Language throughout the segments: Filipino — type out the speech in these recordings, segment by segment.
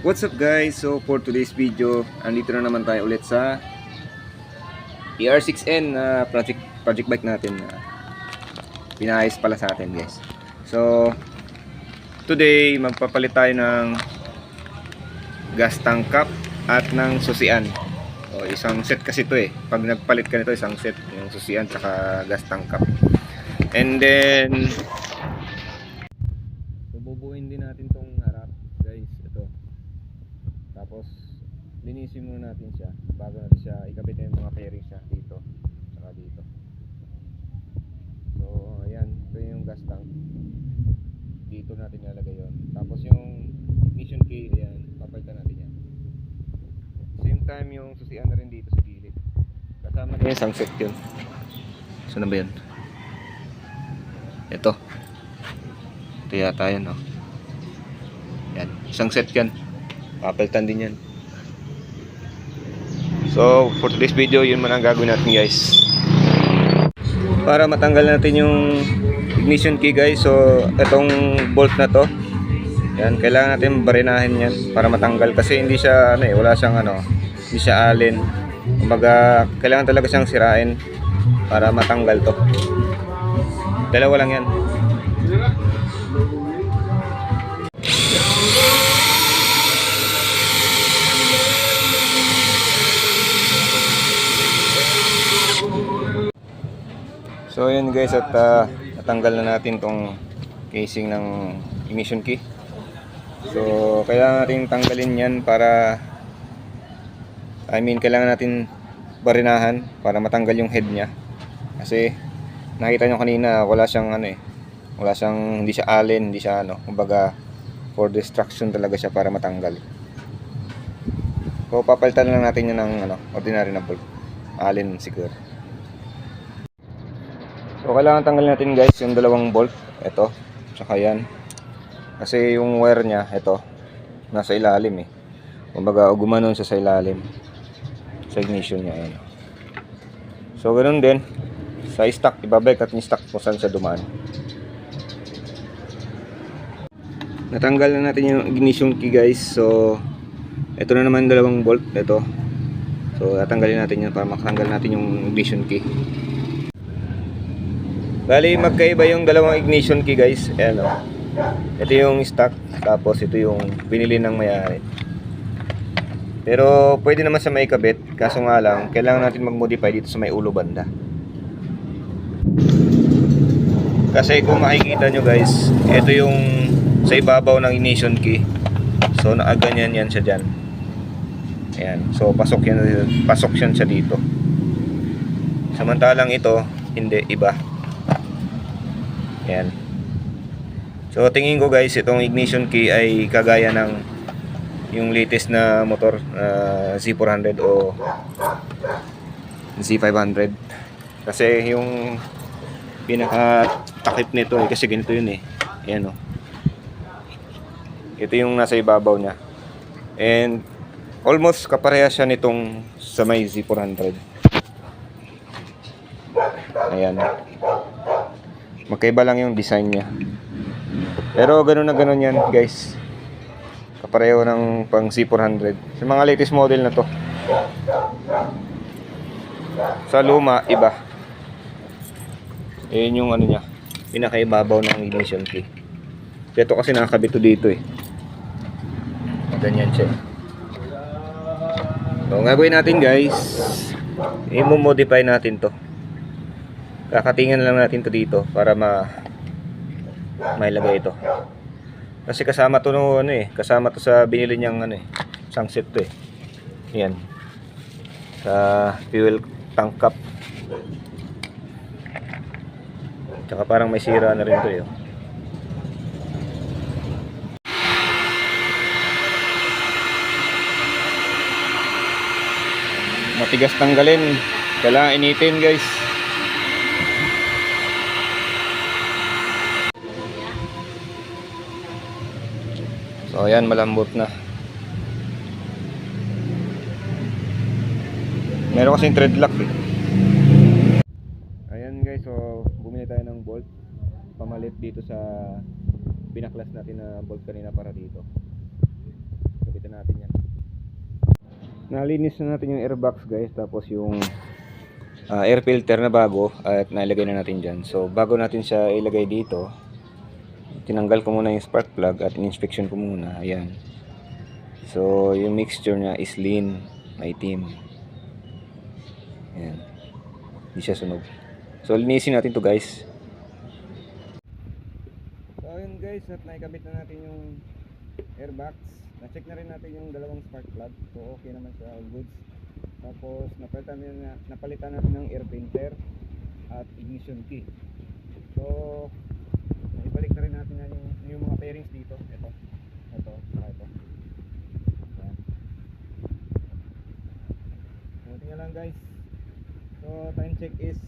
What's up guys? So for today's video, andito na naman tayo ulit sa ER6N na project bike natin na pinayos pala sa atin guys. So today magpapalit tayo ng gas tank cap at ng susian. O isang set kasi ito eh. Pag nagpalit ka nito, isang set yung susian tsaka gas tank cap. And then bubuuin din natin tong harap guys, ito. Tapos linisin muna natin siya bago natin siya ikabit yung mga fairings niya dito saka dito. So ayan, ito yung gas tank, dito natin ilalagay yon. Tapos yung ignition key, ayan, papalitan natin yan. Same time yung susian na rin dito sa gilid, kasama na yung isang set yun. Saan na ba yan? Ito yata yan, no? Yan, isang set yan, papalitan din yan. So for today's video, yun man ang gagawin natin guys. Para matanggal natin yung ignition key guys, so itong bolt na to, yan, kailangan natin barinahin yan para matanggal, kasi hindi siya wala siyang hindi siya allen. Kumbaga kailangan talaga siyang sirain para matanggal to. Dalawa lang yan. So yun guys, at natanggal na natin tong casing ng ignition key. So kailangan natin tanggalin yan para kailangan natin barinahan para matanggal yung head niya. Kasi nakita nyo kanina, wala siyang hindi siya allen, hindi siya kumbaga for destruction talaga siya para matanggal. So papalitan lang natin yan ng ordinary na bolt, allen siguro. So kailangan tanggalin natin guys yung dalawang bolt, ito, tsaka yan. Kasi yung wire niya, ito, nasa ilalim eh. Kumbaga gumanon siya sa ilalim, sa ignition niya, ayan. So ganoon din sa stock, ibabalik natin yung stock kung saan siya dumaan. Natanggal na natin yung ignition key guys. So ito na naman dalawang bolt, ito. So tatanggalin natin yan para makatanggal natin yung ignition key. Bali magkaiba yung dalawang ignition key guys. Ayan, ito yung stock, tapos ito yung binili ng may-ari. Pero pwede naman sa may kabit, kaso nga lang kailangan natin mag-modify dito sa may ulo banda. Kasi kung makikita nyo guys, ito yung sa ibabaw ng ignition key. So nakaganyan yan siya dyan. Ayan, so pasok yan siya dito. Samantalang ito, hindi, iba. Ayan. So tingin ko guys, itong ignition key ay kagaya ng yung latest na motor, Z400 o Z500. Kasi yung pinaka takip nito kasi ganito yun eh. Ayan, ito yung nasa ibabaw niya. And almost kapareha siya nitong sa may Z400. Ayan. Magkaiba lang yung design niya. Pero ganun na ganun yan guys. Kapareho ng pang Z400. Sa mga latest model na to. Sa luma, iba. Ayan yung niya, pinakaibabaw ng ignition key. Ito kasi nakakabito dito eh. Ganyan siya. So gagawin natin guys, i-modify natin to. Kakatingan lang natin to dito para mailagay ito. Kasi kasama to kasama to sa binili niyang isang set to eh. Yan. Sa fuel tank cap. Tsaka parang may sira na rin to eh. Matigas tanggalin, kailangan initin guys. So ayan, malambot na. Meron kasing thread lock eh. Ayan guys, so bumili tayo ng bolt pamalit dito sa binaklas natin na bolt kanina para dito. Kapitan Nalinis na natin yung airbox guys, tapos yung air filter na bago at nailagay na natin dyan. So bago natin siya ilagay dito, tinanggal ko muna yung spark plug at inspection ko muna. Ayan. So yung mixture niya is lean, maitim. Ayan. Hindi siya sunog. So linisin natin to guys. So ayun guys, at naikabit na natin yung airbox. Na-check na rin natin yung dalawang spark plug. So okay naman siya, all goods. Tapos napalitan natin ng air filter at ignition key. So ibalik na rin natin yung mga pairings dito. Ito, saka ito. Ayan. So tingnan lang guys. So time check is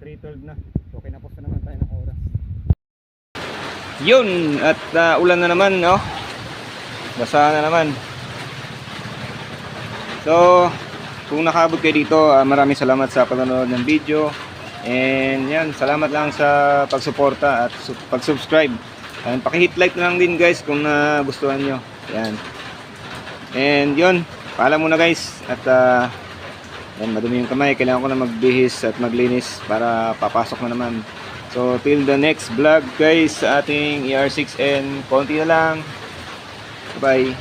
3:12 na. So kinapos na naman tayo ng oras. Yun, at ulan na naman, no? Basa na naman. So kung nakaabot kayo dito, maraming salamat sa panonood ng video. And yan, salamat lang sa pagsuporta at pag-subscribe. And paki-hit like na lang din guys kung nagustuhan nyo. Yan. And yun, paalam muna guys. At yan, madumi yung kamay. Kailangan ko na magbihis at maglinis para papasok na naman. So till the next vlog guys sa ating ER6, and konti na lang. Bye.